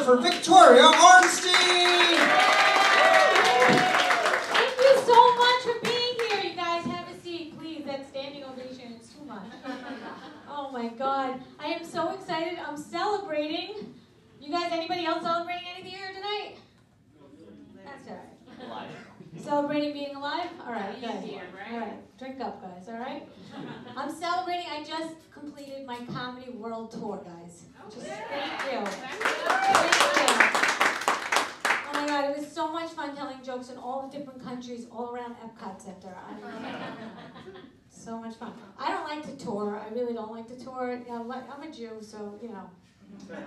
for Victoria Arnstein! Thank you so much for being here, you guys. Have a seat, please. That standing ovation is too much. Oh my God. I am so excited. I'm celebrating. You guys, anybody else celebrating anything here tonight? That's all right. Alive. Celebrating being alive? All right, good. All right, drink up, guys, all right? I'm celebrating. I just completed my comedy world tour, guys. Just thank you. Thank you. Oh my God, it was so much fun telling jokes in all the different countries all around Epcot Center. So much fun. I don't like to tour. I really don't like to tour. You know, I'm a Jew, so, you know,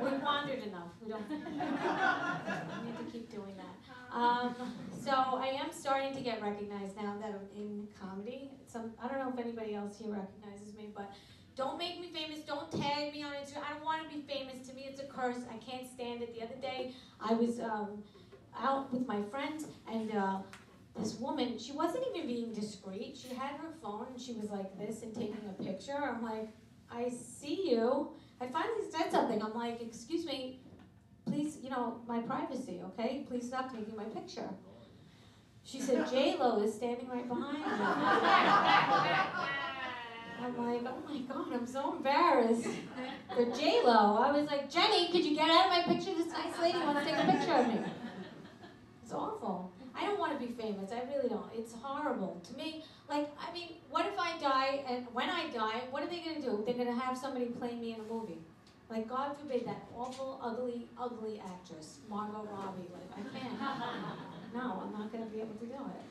we've wandered enough. We don't we need to keep doing that. So I am starting to get recognized now that I'm in comedy. I don't know if anybody else here recognizes me, but don't make me famous. Don't tag me on Instagram. I don't want to be famous. To me, it's a curse. I can't stand it. The other day, I was out with my friends, and this woman, she wasn't even being discreet. She had her phone, and she was like this and taking a picture. I'm like, I see you. I finally said something. I'm like, excuse me, please, you know, my privacy, okay? Please stop taking my picture. She said, J-Lo is standing right behind me. I'm like, oh my God, I'm so embarrassed. For J-Lo, I was like, Jenny, could you get out of my picture? This nice lady wants to take a picture of me. It's awful. I don't want to be famous. I really don't. It's horrible. To me, like, I mean, what if I die, and when I die, what are they going to do? They're going to have somebody play me in a movie. Like, God forbid, that awful, ugly, ugly actress, Margot Robbie. Like, I can't. No, I'm not going to be able to do it.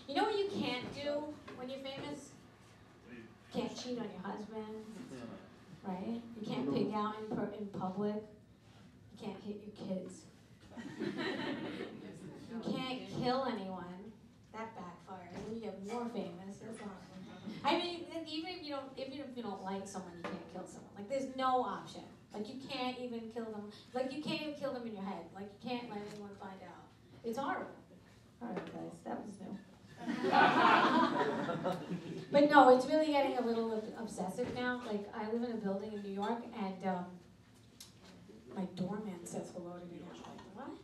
You know what you can't do when you're famous? You can't cheat on your husband, right? You can't pig out in public. You can't hit your kids. You can't kill anyone. That backfires. And you get more famous. That's awesome. I mean, even if you don't like someone, you can't kill someone. Like, there's no option. Like, you can't even kill them. Like, you can't even kill them in your head. Like, you can't let anyone find out. It's horrible. All right, guys, that was new. But no, it's really getting a little obsessive now. Like, I live in a building in New York, and my doorman says hello to me. I'm like, what?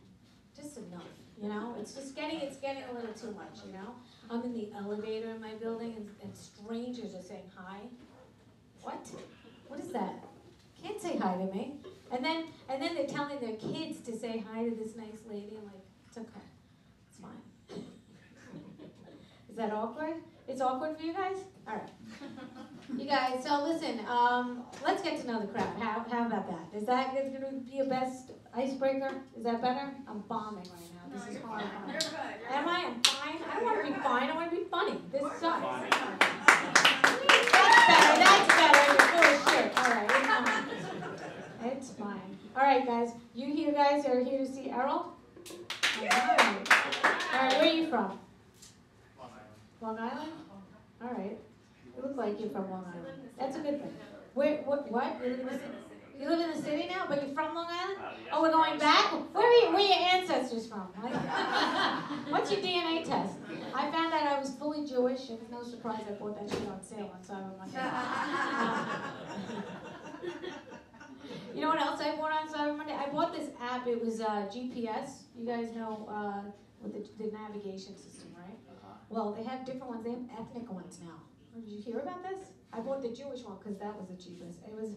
Just enough, you know? It's getting a little too much, you know? I'm in the elevator in my building, and strangers are saying hi. What? What is that? Can't say hi to me. And then they're telling their kids to say hi to this nice lady. I'm like, it's okay. It's fine. Is that awkward? It's awkward for you guys? All right. You guys, so listen, let's get to know the crowd. How about that? Is that going to be a best icebreaker? Is that better? I'm bombing right now. This is hard. You're good. Am I? I'm fine? I don't want to be fine. I want to be funny. This sucks. That's better. You're full of shit. All right. It's fine. All right, guys. You here guys are here to see Errol? All right. All right, where are you from? Long Island? All right. You look like you're from Long Island. That's a good thing. What? You live in the city now, but you're from Long Island? Oh, we're going back? Where are your ancestors from? Like, what's your DNA test? I found out I was fully Jewish. It was no surprise I bought that shit on sale on Cyber Monday. You know what else I bought on Cyber Monday? I bought this app. It was GPS. You guys know with the navigation system, right? Well, they have different ones. They have ethnic ones now. Did you hear about this? I bought the Jewish one because that was the cheapest. It was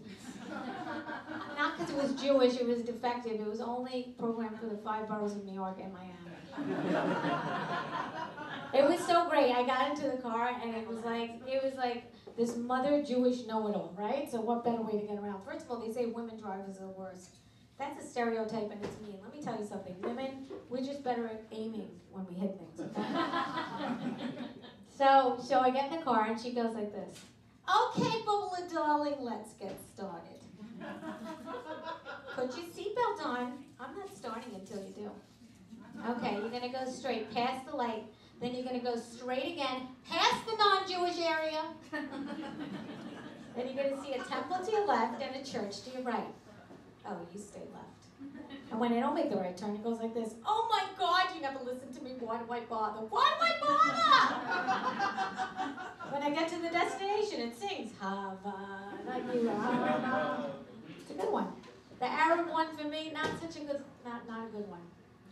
not because it was Jewish. It was defective. It was only programmed for the 5 boroughs of New York and Miami. It was so great. I got into the car and it was like this mother Jewish know-it-all, right? So what better way to get around? First of all, they say women drivers are the worst. That's a stereotype and it's mean. Let me tell you something. Women, we're just better at aiming when we hit things. Okay? So I get in the car and she goes like this. Okay, Bubba darling, let's get started. Put your seatbelt on. I'm not starting until you do. Okay, you're going to go straight past the light. Then you're going to go straight again, past the non-Jewish area. Then you're going to see a temple to your left and a church to your right. Oh, you stay left. And when I don't make the right turn, it goes like this. Oh my God, you never listen to me. Why do I bother? Why do I bother? When I get to the destination, it sings, Havana. It's a good one. The Arab one for me, not such a good, not a good one.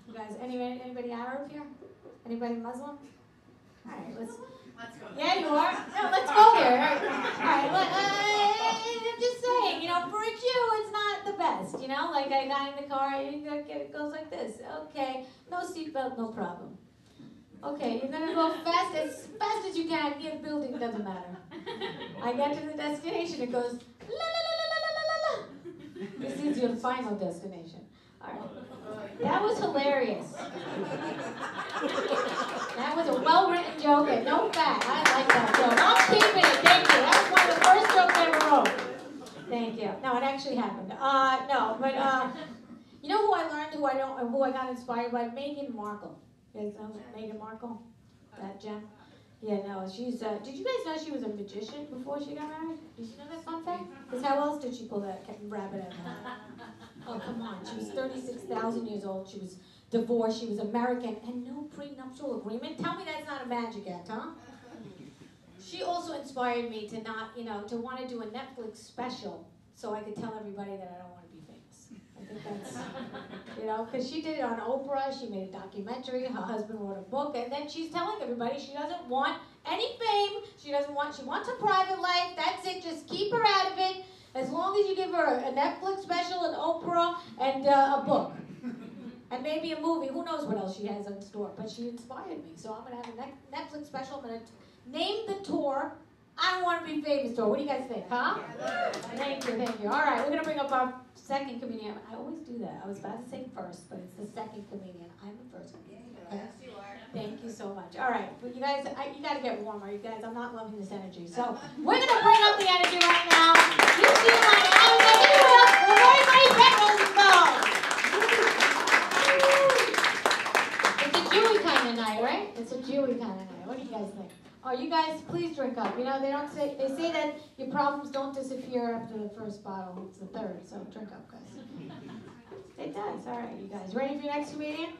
You guys, anybody Arab here? Anybody Muslim? All right, let's go. Yeah, you are? No, let's go there. All right, I'm just saying, you know, for a Jew, it's not the best, you know? Like, I got in the car, it goes like this. Okay, no seatbelt, no problem. Okay, you're going to go fast as you can. Near the building, doesn't matter. I get to the destination, it goes, la, la, la, la, la, la, la. This is your final destination. All right. That was hilarious. That was a well-written joke and no fat. I like that joke. I'm keeping it. Thank you. That was one of the first jokes I ever wrote. Thank you. No, it actually happened. No, but you know who I learned, who I got inspired by? Meghan Markle. You guys know Meghan Markle? That gem? Yeah, no, she's, did you guys know she was a magician before she got married? Did you know that fun fact? Because how else did she pull that rabbit out of her hat? Oh, come on. She was 36,000 years old. She was divorced. She was American. And no prenuptial agreement? Tell me that's not a magic act, huh? She also inspired me to not, you know, to want to do a Netflix special so I could tell everybody that I don't want to be famous. I think that's, you know, because she did it on Oprah. She made a documentary. Her husband wrote a book. And then she's telling everybody she doesn't want any fame. She wants a private life. That's it. Just keep her out of it. As long as you give her a Netflix special, an Oprah, and a book. And maybe a movie. Who knows what else she has in store. But she inspired me. So I'm going to have a Netflix special. I'm going to name the tour I Don't Want to Be Famous tour. What do you guys think, huh? Thank you, thank you. All right, we're going to bring up our second comedian. I always do that. I was about to say first, but it's the second comedian. I'm the first comedian. Okay? Yes, you are. Thank you so much. All right, well, you guys, you got to get warmer. You guys, I'm not loving this energy. So we're going to bring up the energy right now. You feel like I'm making it up. We're very peppers and balls. It's a Jewy kind of night, right? It's a Jewy kind of night. What do you guys think? Oh, you guys, please drink up. You know, they say that your problems don't disappear after the first bottle. It's the third, so drink up, guys. It does. All right, you guys. Ready for your next comedian?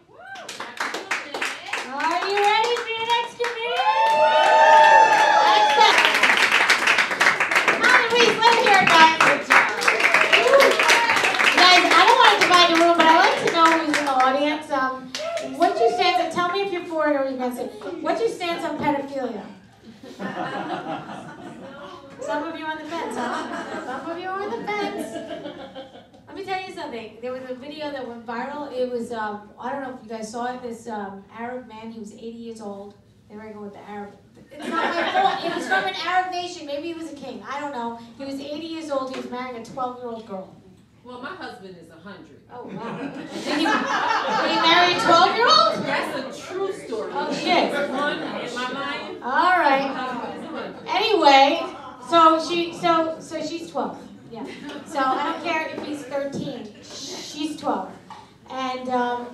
Are you ready for your next comedian? Excellent. Come on, Reese, let's hear it, guys. Guys, I don't want to divide the room, but I like to know who's in the audience. What's your stance? Tell me if you're for it or against it. What's your stance on pedophilia? Some of you on the fence, huh? Some of you are on the fence. Let me tell you something. There was a video that went viral. It was, I don't know if you guys saw it, this Arab man, he was 80 years old. They were going with the Arab. It's not my fault. It was from an Arab nation. Maybe he was a king. I don't know. He was 80 years old. He was marrying a 12-year-old girl. Well, my husband is 100. Oh, wow. Did he marry a 12-year-old? That's a true story. Oh, shit. Am I lying? All right. Anyway, so she's 12. Yeah. So I don't care if he's 13. She's 12. And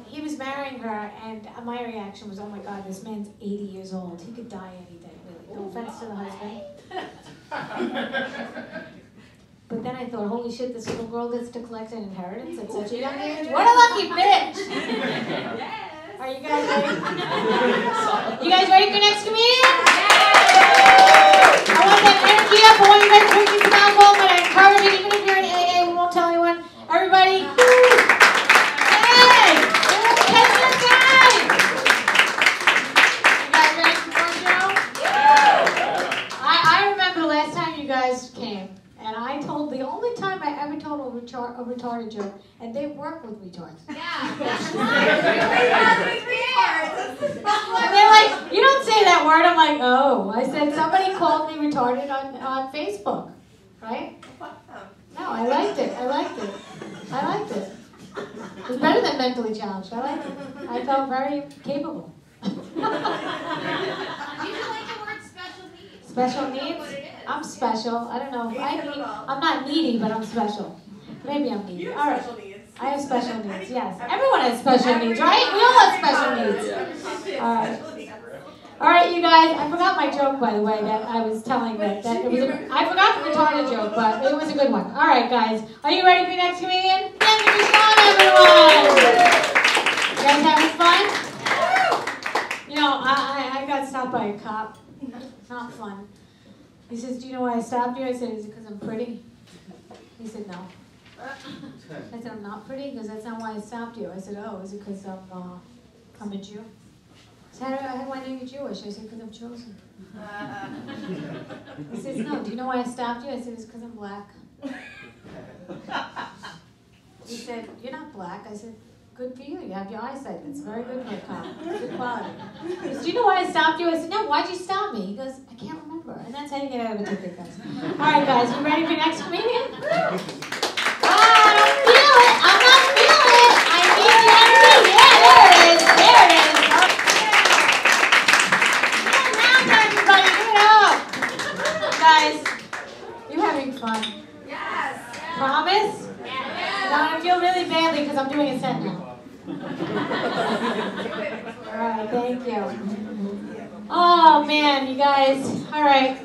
he was marrying her, and my reaction was, oh my God, this man's 80 years old. He could die any day, really. No offense to the husband. But then I thought, holy shit, this little girl gets to collect an inheritance at such a young age? What a lucky bitch! Yes. Are you guys ready? You guys ready for next comedian? I want that energy up. I want you guys drinking some alcohol, but I encourage it, even if you're in AA, we won't tell anyone. Everybody, hey! Catch your time! You guys ready for more show? I remember the last time you guys came. And I told, the only time I ever told a retarded joke, and they work with retards. Yeah. And they're like, you don't say that word. I'm like, oh. I said, somebody called me retarded on Facebook, right? No, I liked it. I liked it. It was better than mentally challenged. I liked it. I felt very capable. You should like the word special needs. Special needs? I'm special. I don't know. I'm not needy, but I'm special. Maybe I'm needy. All right. I have special needs, yes. Everyone has special needs, right? We all have special needs. All right. All right, you guys. I forgot my joke, by the way, that I was telling that it was I forgot the retarded joke, but it was a good one. All right, guys. Are you ready for your next comedian? Thank you for Sean, everyone. You guys having fun? You know, I got stopped by a cop. Not fun. He says, do you know why I stopped you? I said, is it because I'm pretty? He said, no. I said, I'm not pretty? He goes, that's not why I stopped you. I said, oh, is it because I'm a Jew? He said, how do I know you're Jewish? I said, because I'm chosen. He says, no, do you know why I stopped you? I said, it's because I'm black. He said, you're not black. I said, good for you. You have your eyesight. It's very good for a cop. It's good quality. He goes, do you know why I stopped you? I said, no, why'd you stop me? He goes, I can't remember. And that's how you get out of a ticket, guys. All right, guys, you ready for next comedian? I don't feel it. I'm not feeling it. I need the energy. Yeah, there it is. There it is. Come on, everybody. Give it up. Guys, you having fun? Yes. Promise? Yes. No, I feel really badly because I'm doing a set now. All right, thank you. Oh, man, you guys. All right.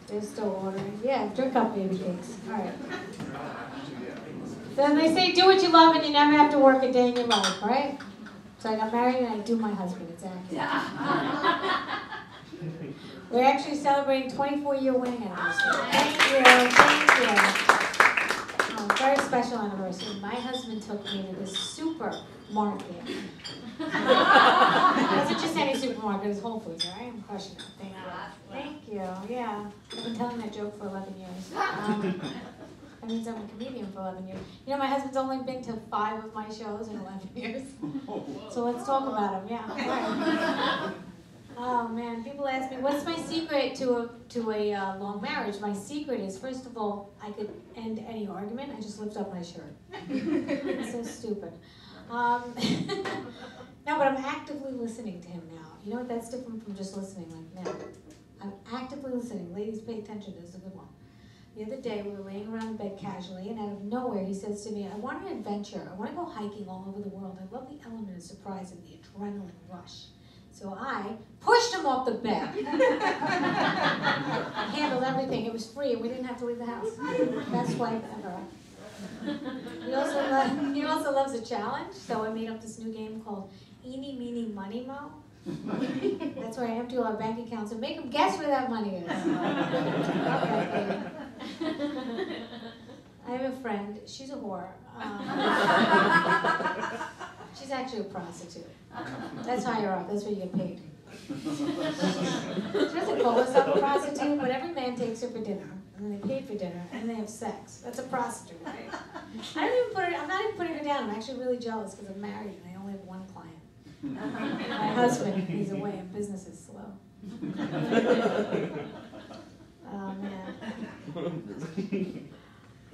They're still ordering. Yeah, drink up, baby cakes. All right. So they say do what you love and you never have to work a day in your life, right? So I got married and I do my husband. It's accurate. We're actually celebrating 24-year wedding anniversary. Thank you. Oh, very special anniversary. My husband took me to this supermarket. It wasn't just any supermarket, it was Whole Foods, all right? I'm crushing it. Thank you. Yeah. I've been telling that joke for 11 years. That means I'm a comedian for 11 years. You know, my husband's only been to 5 of my shows in 11 years. So let's talk about him, yeah. Right. Oh, man. People ask me, what's my secret to a long marriage? My secret is, first of all, I could end any argument. I just lift up my shirt. It's so stupid. No, but I'm actively listening to him now. You know what? That's different from just listening like now. I'm actively listening. Ladies, pay attention. This is a good one. The other day, we were laying around in bed casually, and out of nowhere, he says to me, I want an adventure. I want to go hiking all over the world. I love the element of surprise and the adrenaline rush. So I pushed him off the bed. I handled everything. It was free, and we didn't have to leave the house. Best wife ever. He also loves a challenge, so I made up this new game called Eeny, Meeny, Money, Mo. That's where I empty all our bank accounts and make them guess where that money is. Okay, baby. I have a friend. She's a whore. She's actually a prostitute. That's higher up. That's where you get paid. She doesn't call herself a prostitute, but every man takes her for dinner, and then they pay for dinner, and then they have sex. That's a prostitute, right? I'm not even putting her down. I'm actually really jealous because I'm married and I only have one client. My husband, he's away and business is slow. Oh, man.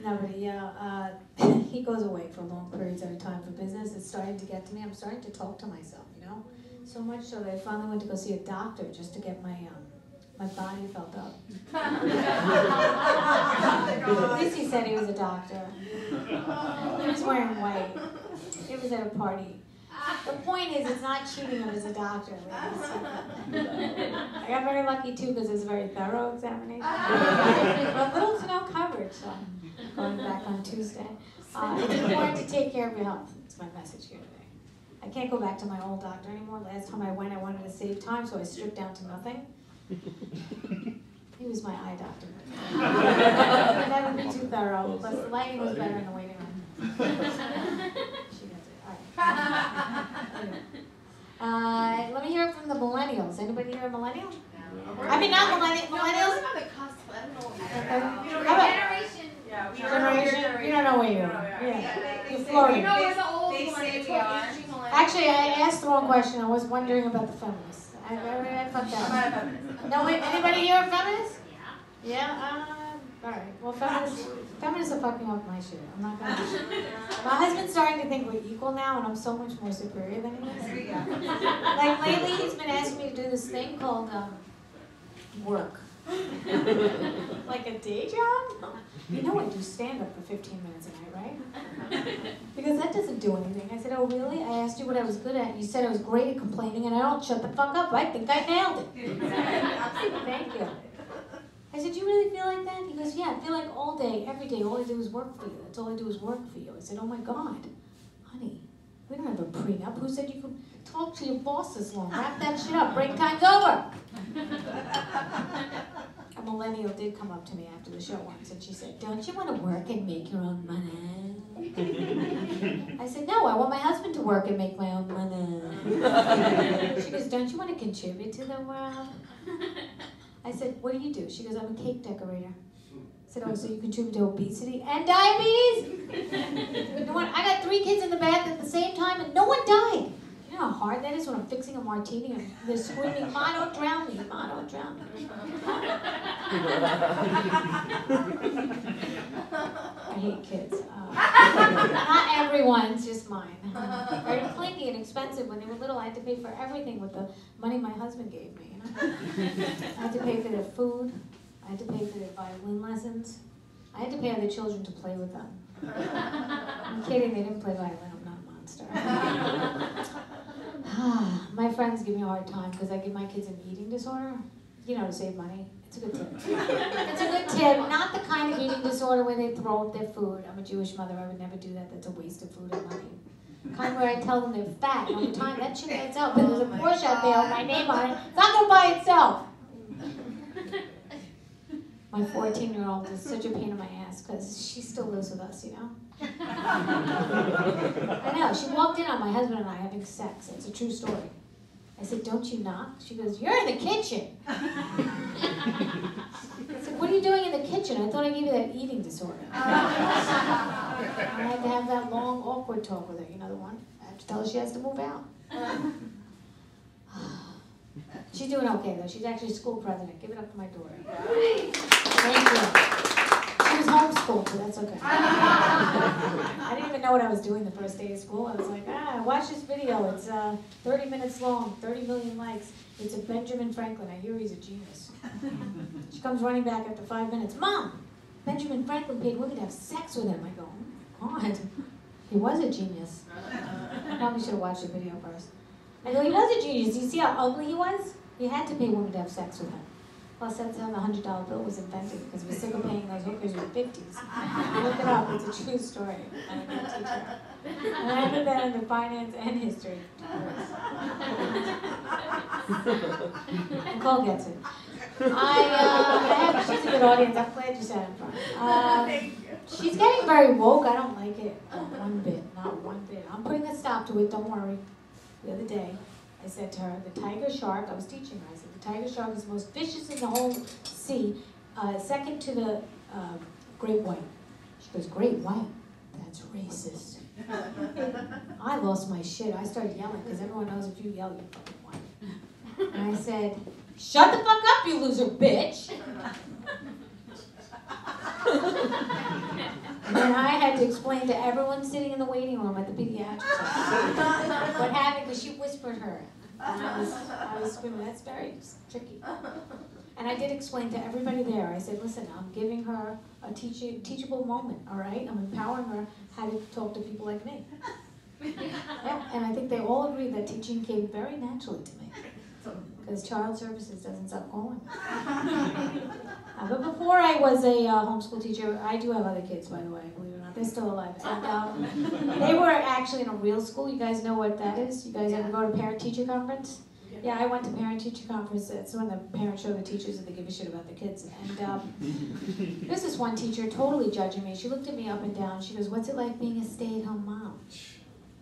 No, but he goes away for long periods at a time for business. It's starting to get to me. I'm starting to talk to myself, you know? So much so that I finally went to go see a doctor just to get my body felt up. At least he said he was a doctor. He was wearing white. It was at a party. The point is, it's not cheating him as a doctor, ladies. I got very lucky, too, because it was a very thorough examination. But little to no coverage, so I'm going back on Tuesday. It's important to take care of your health. That's my message here today. I can't go back to my old doctor anymore. Last time I went, I wanted to save time, so I stripped down to nothing. He was my eye doctor. That would be too thorough. Plus, the lighting was better in the waiting room. She does it. All right. Anyway. Let me hear it from the millennials. Anybody here a millennial? I mean, not millennials. We're on the cusp. I don't know. Generation. Yeah, Generation. You don't know where you are. Yeah. You're floating. You know, we're the old They say we are. Actually, I asked the wrong question. I was wondering about the feminists. I fucked I'm up. not a feminist. No, wait, anybody here a feminist? Yeah, all right. Well, feminists are fucking up my shit. I'm not gonna. My husband's starting to think we're equal now, and I'm so much more superior than he is. Like lately, he's been asking me to do this thing called work. Like a day job? You know I do stand-up for 15 minutes a night, right? Because that doesn't do anything. I said, oh, really? I asked you what I was good at, and you said I was great at complaining, and I don't shut the fuck up. I think I nailed it. Thank you. I said, you really feel like that? He goes, yeah, I feel like all day, every day, all I do is work for you. That's all I do is work for you. I said, oh my God, honey, we don't have a prenup. Who said you could talk to your boss this long? Wrap that shit up. Break time's over. a millennial did come up to me after the show once, and she said, "Don't you want to work and make your own money?" I said, "No, I want my husband to work and make my own money." She goes, "Don't you want to contribute to the world?" I said, "What do you do?" She goes, "I'm a cake decorator." I said, "Oh, so you contribute to obesity and diabetes?" I got 3 kids in the bath at the same time, and no one died. You know how hard that is when I'm fixing a martini and they're screaming, "Ma, don't drown me, Ma, don't drown me." I hate kids. Not everyone's, just mine. Very clingy and expensive. When they were little, I had to pay for everything with the money my husband gave me. You know? I had to pay for their food. I had to pay for their violin lessons. I had to pay other children to play with them. I'm kidding, they didn't play violin. I'm not a monster. My friends give me a hard time because I give my kids an eating disorder, you know, to save money. It's a good tip. It's a good tip. Not the kind of eating disorder where they throw up their food. I'm a Jewish mother. I would never do that. That's a waste of food and money. Kind where I tell them they're fat. And over time, that shit adds up. But there's a Porsche out there with my name on it. It's not going to buy itself. My 14-year-old is such a pain in my ass because she still lives with us, you know? I know. She walked in on my husband and I having sex. It's a true story. I said, "Don't you knock?" She goes, "You're in the kitchen." I said, "What are you doing in the kitchen? I thought I gave you that eating disorder." I had to have that long, awkward talk with her. You know the one? I have to tell her she has to move out. She's doing okay, though. She's actually school president. Give it up to my daughter. Thank you. She was homeschooled, so that's okay. I didn't even know what I was doing the first day of school. I was like, watch this video. It's 30 minutes long, 30 million likes. It's a Benjamin Franklin. I hear he's a genius. She comes running back after 5 minutes. "Mom, Benjamin Franklin paid women to have sex with him." I go, "Oh, God, he was a genius." I probably should have watched the video first. I go, "He was a genius. Do you see how ugly he was? He had to pay women to have sex with him." Plus, that's how the $100 bill was invented, because we're sick of paying those hookers with 50s. Look it up, it's a true story. I'm a good teacher. And I did that in the finance and history. Nicole gets it. She's a good audience. I'm glad you sat in front. She's getting very woke. I don't like it one bit, not one bit. I'm putting a stop to it, don't worry. The other day, I said to her, the tiger shark, I was teaching her, I said, the tiger shark is the most vicious in the whole sea, second to the great white. She goes, "Great white? That's racist." I lost my shit. I started yelling, because everyone knows if you yell, you're fucking white. And I said, "Shut the fuck up, you loser bitch." And then I had to explain to everyone sitting in the waiting room at the pediatrics what happened, because she whispered her. And I was screaming. That's very tricky. And I did explain to everybody there. I said, "Listen, I'm giving her a teachable moment, all right? I'm empowering her how to talk to people like me." Yeah, and I think they all agree that teaching came very naturally to me, because Child Services doesn't stop calling. But before I was a homeschool teacher, I do have other kids, by the way, believe it or not. They're still alive. And they were actually in a real school. You guys know what that is? You guys ever go to parent-teacher conference? Yeah, I went to parent-teacher conference. It's when the parents show the teachers that they give a shit about the kids. And there's this one teacher totally judging me. She looked at me up and down. She goes, "What's it like being a stay-at-home mom?"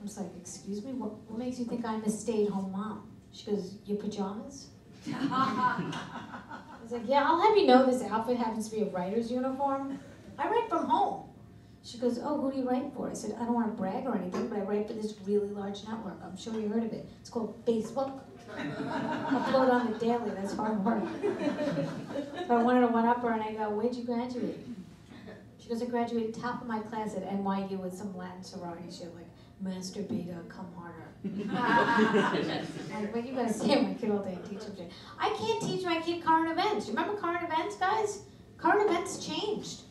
I was like, "Excuse me? What makes you think I'm a stay-at-home mom?" She goes, "Your pajamas?" I was like, "Yeah, I'll have you know this outfit happens to be a writer's uniform. I write from home." She goes, "Oh, who do you write for?" I said, "I don't want to brag or anything, but I write for this really large network. I'm sure you heard of it. It's called Facebook. Upload on the daily. That's hard work." So I wanted to one-up her, and I go, "Where'd you graduate?" She goes, "I graduated top of my class at NYU with some Latin sorority shit, like Master Beta, come harder." Like, what you gotta say to my kid all day and teach him shit? I can't teach my kid current events. You remember current events, guys? Current events changed.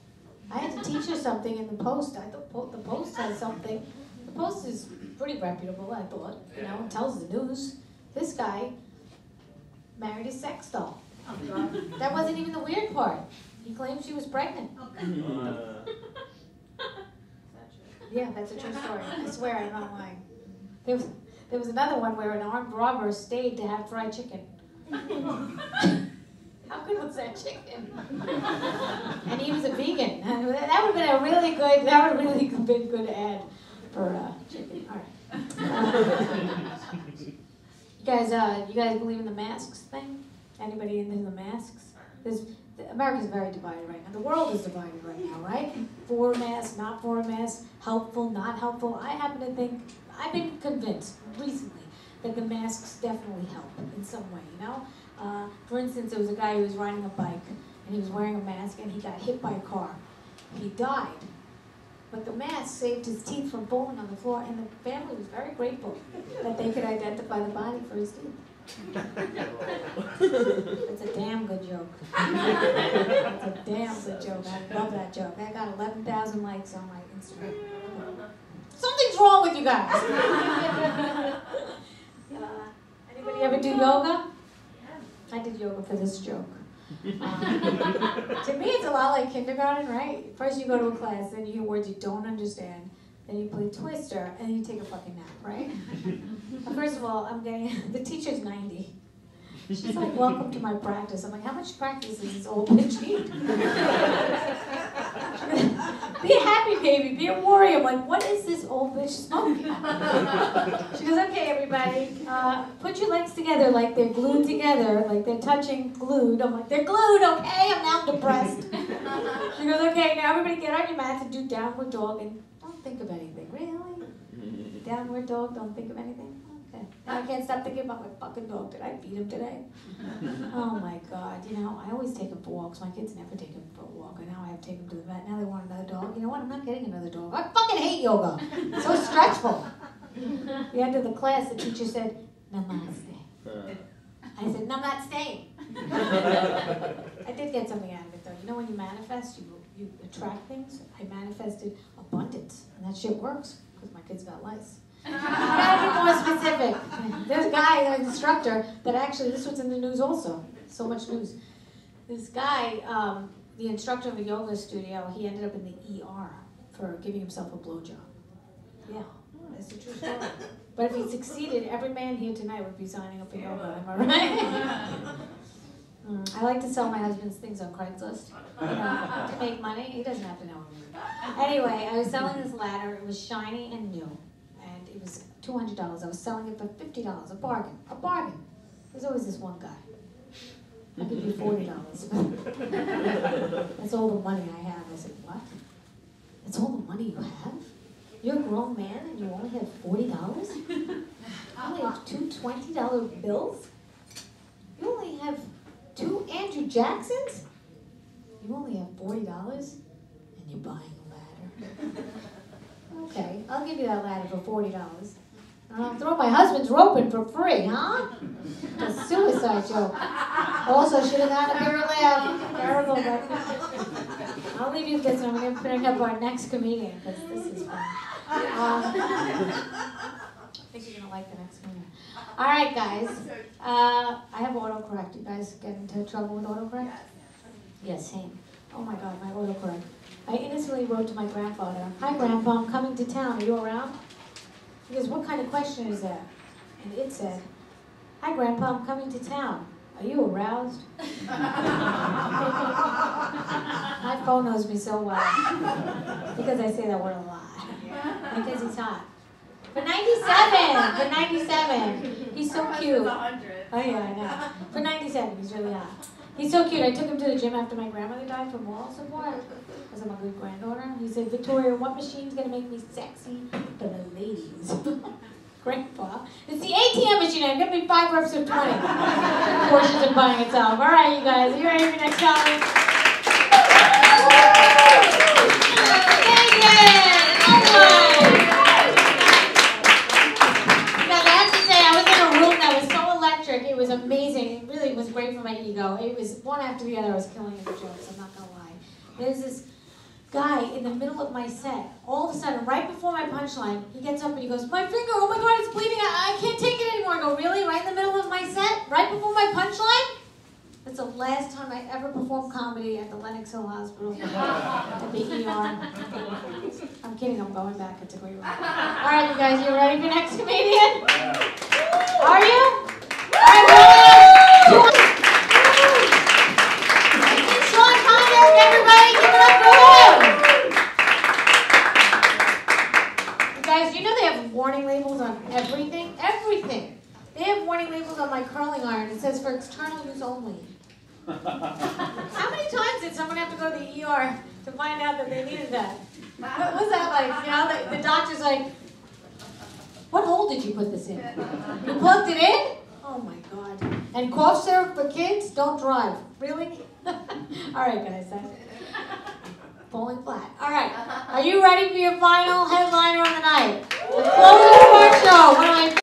I had to teach her something in the Post. I thought the Post has something. The Post is pretty reputable, I thought. You know, it tells the news. This guy married a sex doll. That wasn't even the weird part. He claimed she was pregnant. Yeah, that's a true story. I swear I'm not lying. There was another one where an armed robber stayed to have fried chicken. How good was that chicken? And he was a vegan. That would have been a really good, that would have really been a good ad for chicken. All right. You guys believe in the masks thing? Anybody into the masks? America's very divided right now. The world is divided right now, right? For masks, not for masks, helpful, not helpful. I happen to think, I've been convinced recently that the masks definitely help in some way, you know? For instance, there was a guy who was riding a bike, and he was wearing a mask, and he got hit by a car. He died. But the mask saved his teeth from falling on the floor, and the family was very grateful that they could identify the body for his teeth. It's a damn good joke. It's a damn good joke. I love that joke. That got 11,000 likes on my Instagram. Something's wrong with you guys. Anybody ever do yoga? I did yoga for this joke. To me, it's a lot like kindergarten, right? First you go to a class, then you hear words you don't understand, then you play Twister, and then you take a fucking nap, right? First of all, the teacher's 90. She's like, welcome to my practice. I'm like, how much practice does this old bitch need? Be a happy baby, be a warrior. I'm like, what is this old bitch smoking? She goes, okay, everybody, put your legs together like they're glued together, like they're touching glued. I'm like, they're glued, okay? I'm now depressed. She goes, okay, now everybody get on your mats and do downward dog and don't think of anything. Really? Downward dog, don't think of anything? Okay. Now I can't stop thinking about my fucking dog. Did I feed him today? Oh my God. You know, I always take him for walks. My kids never take him for a walk. And now I have to take him to the vet. Now they want another dog. You know what? I'm not getting another dog. I fucking hate yoga. It's so stressful. At the end of the class, the teacher said, namaste. I said, no, I'm not staying. I did get something out of it, though. You know, when you manifest, you attract things. I manifested abundance. And that shit works. Because my kids got lice. I gotta be more specific. There's a guy, an instructor, that actually, this was in the news also. So much news. This guy, the instructor of a yoga studio, he ended up in the ER for giving himself a blowjob. Yeah, that's a true story. But if he succeeded, every man here tonight would be signing up for yoga, am I right? I like to sell my husband's things on Craigslist, you know, to make money. He doesn't have to know me. Anyway, I was selling this ladder. It was shiny and new, and it was $200. I was selling it for $50. A bargain. A bargain. There's always this one guy. I'll give you $40. That's all the money I have. I said, what? That's all the money you have? You're a grown man and you only have $40? You only have two $20 bills? You only have 2 Andrew Jacksons? You only have $40 and you're buying a ladder. Okay, I'll give you that ladder for $40. I'll throw my husband's rope in for free, huh? A suicide joke. Also, should have gotten a bigger laugh. Terrible, but I'll leave you with this, and I'm going to bring up our next comedian, because this is fun. I think you're going to like the next comedian. All right, guys. I have autocorrect. You guys get into trouble with autocorrect? Yes, same. Oh my God, my autocorrect. I innocently wrote to my grandfather, hi Grandpa, I'm coming to town. Are you around? He goes, what kind of question is that? And it said, hi Grandpa, I'm coming to town. Are you aroused? My phone knows me so well. Because I say that word a lot. Because he's hot. For 97! He's so cute. Oh yeah, I know. For 97, he's really hot. He's so cute. I took him to the gym after my grandmother died for moral support. Because I'm a good granddaughter. He said, Victoria, what machine's going to make me sexy for the ladies? Grandpa. It's the ATM machine. I'm going to be 5 reps of 20. Portions of buying itself. All right, you guys. Are you ready for next challenge? Thank you. All right. Now, I have to say, I was in a room that was so electric. It was amazing. It really was great for my ego. It was one after the other. I was killing it with jokes. I'm not going to lie. There's this guy in the middle of my set. All of a sudden, right before my punchline, he gets up and he goes, my finger, oh my God, it's bleeding. I can't take it anymore. I go, really? Right in the middle of my set? Right before my punchline? That's the last time I ever performed comedy at the Lenox Hill Hospital at the ER. I'm kidding, I'm going back. It's a great one. All right, you guys, you ready for next comedian? Are you? All right, know they have warning labels on everything? Everything. They have warning labels on my curling iron. It says for external use only. How many times did someone have to go to the ER to find out that they needed that? What was that like? You know, the doctor's like, what hole did you put this in? You plugged it in? Oh my God. And cough syrup for kids? Don't drive. Really? All right, guys. That's falling flat. All right. Are you ready for your final headliner of the night? The closing of our show. One of my